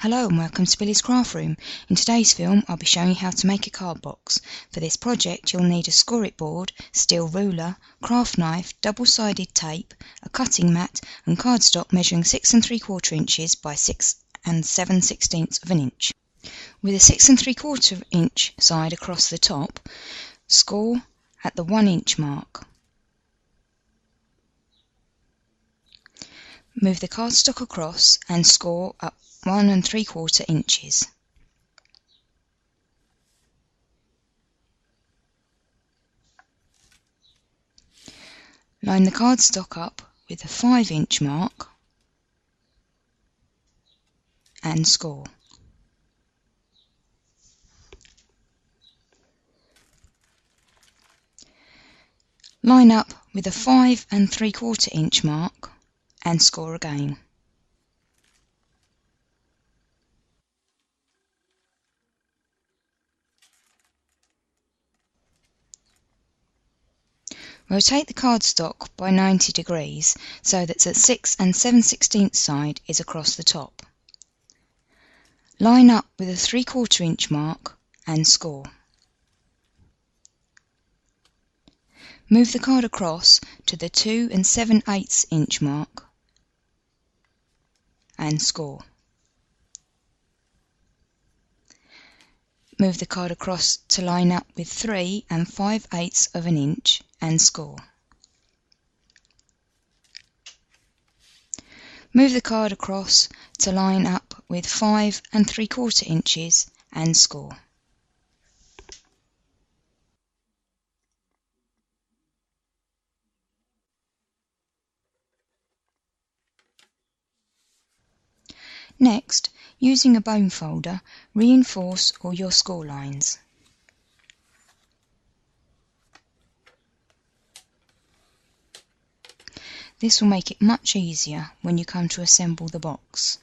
Hello and welcome to Billy's Craft Room. In today's film I'll be showing you how to make a card box. For this project you'll need a Scor board, steel ruler, craft knife, double-sided tape, a cutting mat and cardstock measuring 6 3/4 inches by 6 7/16 of an inch. With a 6 3/4 inch side across the top, score at the 1 inch mark. Move the cardstock across and score up 1 3/4 inches. Line the cardstock up with the 5 inch mark and score. Line up with the 5 3/4 inch mark and score again. Rotate the cardstock by 90 degrees so that the 6 7/16 side is across the top. Line up with a 3/4 inch mark and score. Move the card across to the 2 7/8 inch mark and score. Move the card across to line up with 3 5/8 of an inch and score. Move the card across to line up with 5 3/4 inches and score. Next, using a bone folder, reinforce all your score lines. This will make it much easier when you come to assemble the box.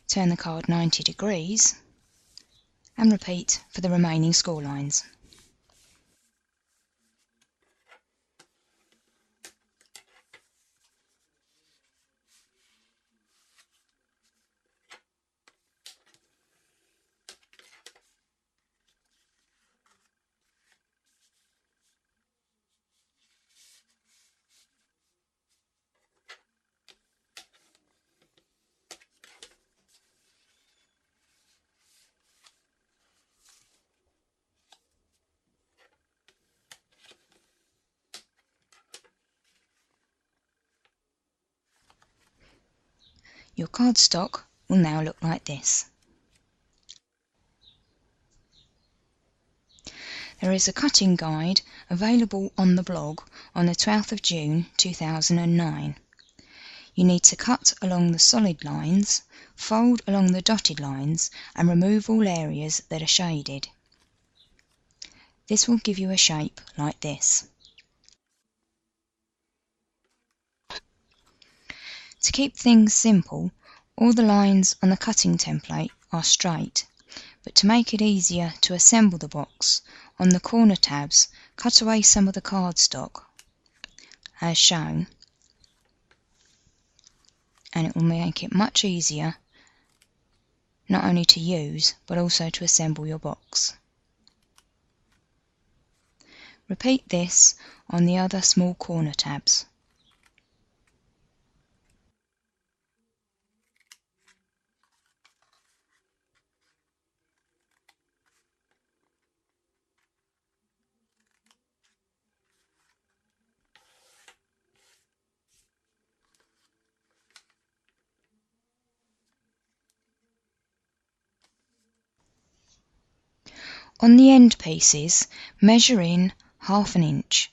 Turn the card 90 degrees and repeat for the remaining score lines. Your cardstock will now look like this. There is a cutting guide available on the blog on the 12th of June 2009. You need to cut along the solid lines, fold along the dotted lines and remove all areas that are shaded. This will give you a shape like this. To keep things simple, all the lines on the cutting template are straight, but to make it easier to assemble the box, on the corner tabs, cut away some of the cardstock, as shown, and it will make it much easier not only to use, but also to assemble your box. Repeat this on the other small corner tabs. On the end pieces, measure in 1/2 inch.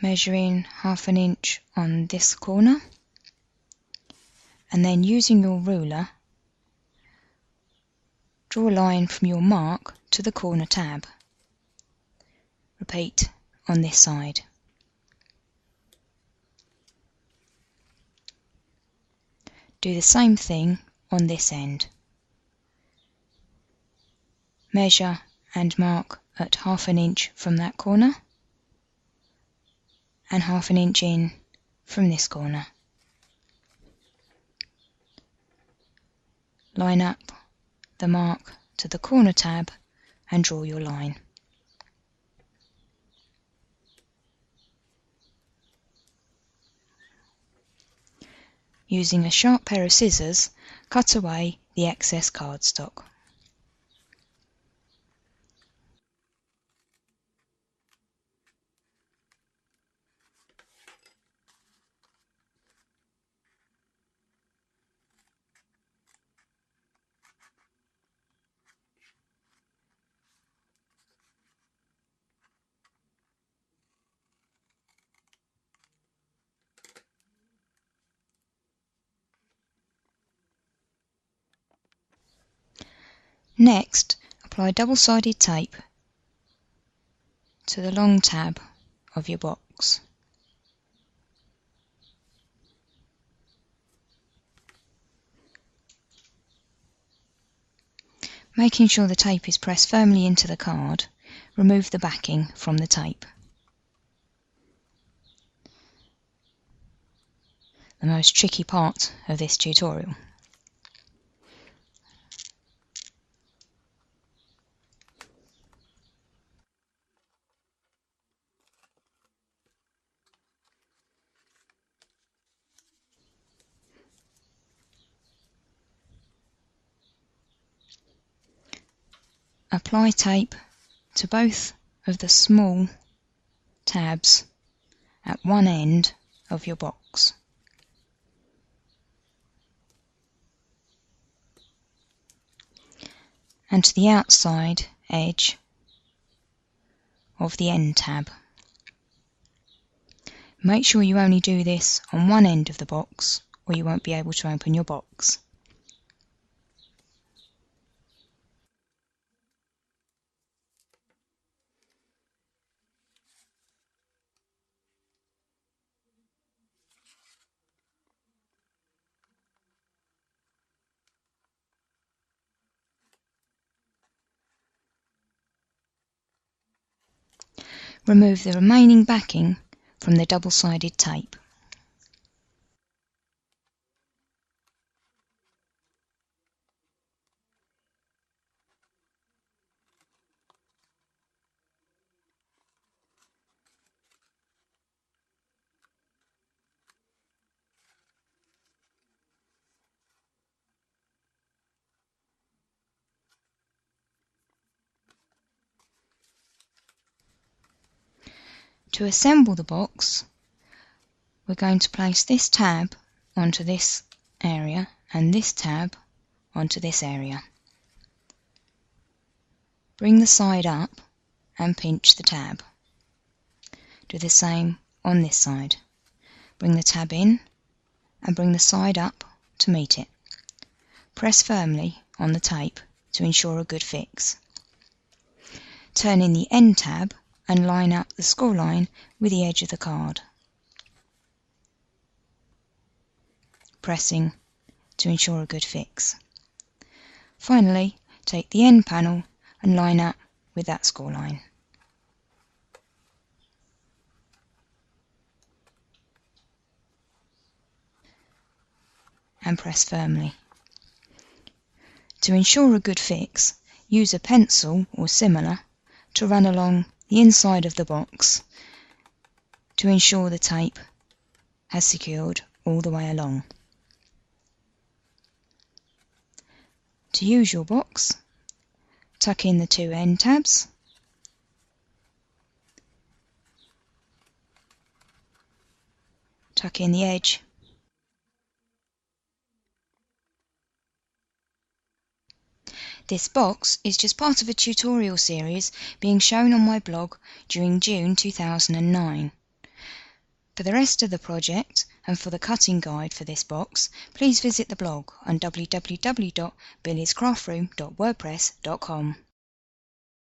Measure in 1/2 inch on this corner, and then using your ruler, draw a line from your mark to the corner tab. Repeat on this side. Do the same thing on this end. Measure and mark at 1/2 inch from that corner and 1/2 inch in from this corner. Line up the mark to the corner tab and draw your line. Using a sharp pair of scissors, cut away the excess cardstock. Next, apply double-sided tape to the long tab of your box. Making sure the tape is pressed firmly into the card, remove the backing from the tape. The most tricky part of this tutorial. Apply tape to both of the small tabs at one end of your box. And to the outside edge of the end tab. Make sure you only do this on one end of the box, or you won't be able to open your box. Remove the remaining backing from the double-sided tape. To assemble the box, we're going to place this tab onto this area and this tab onto this area. Bring the side up and pinch the tab. Do the same on this side. Bring the tab in and bring the side up to meet it. Press firmly on the tape to ensure a good fix. Turn in the end tab and line up the score line with the edge of the card, pressing to ensure a good fix. Finally, take the end panel and line up with that score line. And press firmly. To ensure a good fix, use a pencil or similar to run along the inside of the box to ensure the tape has secured all the way along. To use your box, tuck in the two end tabs, tuck in the edge, This box is just part of a tutorial series being shown on my blog during June 2009. For the rest of the project and for the cutting guide for this box, please visit the blog on www.billiescraftroom.wordpress.com.